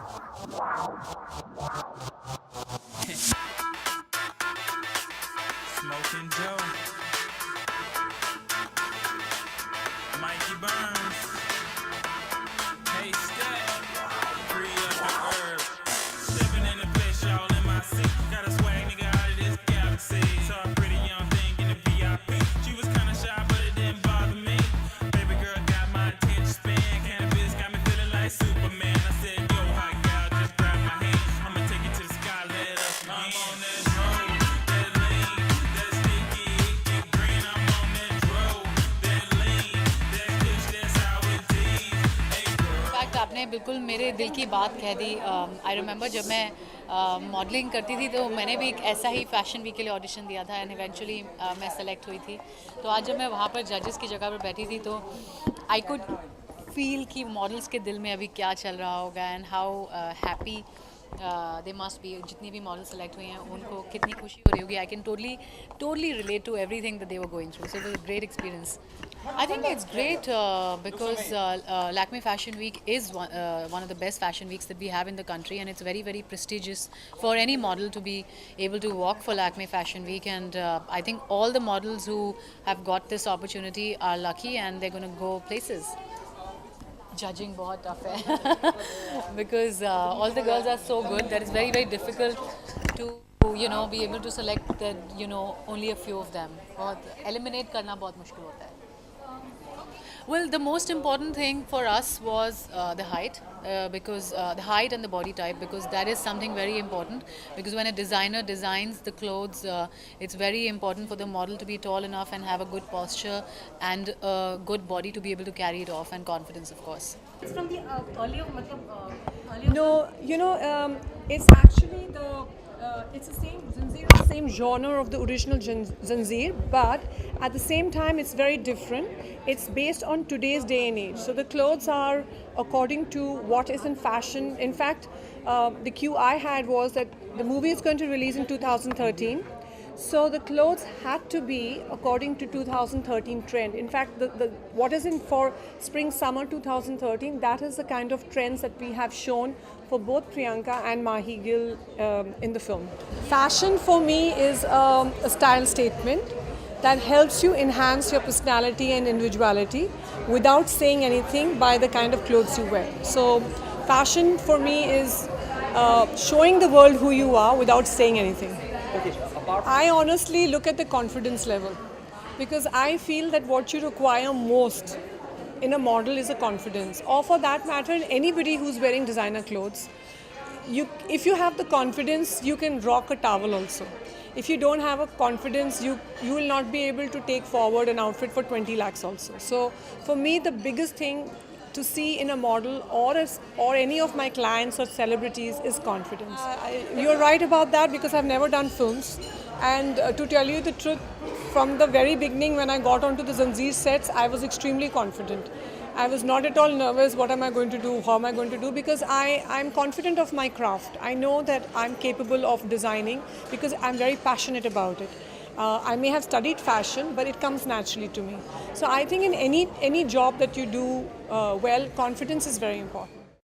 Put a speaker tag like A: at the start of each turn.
A: Smoking Joe, Mikey Burns, hey Step, free up the herb, stepping in the place, y'all in my seat, got a swag nigga out of this galaxy, saw a pretty young thing in the VIP, she was kinda shy but it didn't bother me, baby girl got my attention span, cannabis got me feeling like Superman, I said yo hot gal just grab my hand, I'ma take it to the sky, let us begin. I'm on that road, that lean, that sticky, icky green, I'm on that road, that lean, that kush, that's how it is, hey girl.
B: In fact आपने बिल्कुल मेरे दिल की बात कह दी। I remember जब मैं modelling करती थी तो मैंने भी एक ऐसा ही फैशन वीक के लिए ऑडिशन दिया था एंड इवेंचुअली मैं सेलेक्ट हुई थी। तो आज जब मैं वहाँ पर जजेस की जगह पर बैठी थी तो आई कुड फील कि मॉडल्स के दिल में अभी क्या चल रहा होगा and how happy they must be. जितनी भी मॉडल सेलेक्ट हुई हैं उनको कितनी खुशी हो रही होगी। I can totally relate to everything that they were going through, so it was a great experience. I think it's great because Lakme Fashion Week is one of the best fashion weeks that we have in the country, and it's very, very prestigious for any model to be able to walk for Lakme Fashion Week. And I think all the models who have got this opportunity are lucky, and they're going to go places. Judging बहुत tough है because all the girls are so good that it's very, very difficult to be able to select that only a few of them. बहुत eliminate करना बहुत मुश्किल होता है. Well, the most important thing for us was the height, because the height and the body type, because that is something very important. Because when a designer designs the clothes, it's very important for the model to be tall enough and have a good posture and a good body to be able to carry it off, and confidence, of course.
C: It's from the earlier,
D: No, it's actually it's the same Zanjeer, the same genre of the original Zanjeer, but at the same time it's very different. It's based on today's day and age. So the clothes are according to what is in fashion. In fact, the cue I had was that the movie is going to release in 2013. So the clothes had to be according to 2013 trend. In fact, the what is in for spring summer 2013, that is the kind of trends that we have shown for both Priyanka and Mahi Gill in the film. Fashion for me is a style statement that helps you enhance your personality and individuality without saying anything by the kind of clothes you wear. So fashion for me is showing the world who you are without saying anything. I honestly look at the confidence level, because I feel that what you require most in a model is a confidence, or for that matter anybody who's wearing designer clothes. If you have the confidence, you can rock a towel also. If you don't have a confidence, you will not be able to take forward an outfit for 20 lakhs also. So for me, the biggest thing to see in a model or any of my clients or celebrities is confidence. You're right about that, because I've never done films, and to tell you the truth, from the very beginning when I got onto the Zanjeer sets, I was extremely confident. I was not at all nervous. What am I going to do? How am I going to do? Because I'm confident of my craft. I know that I'm capable of designing because I'm very passionate about it. I may have studied fashion, but it comes naturally to me. So I think in any job that you do well, confidence is very important.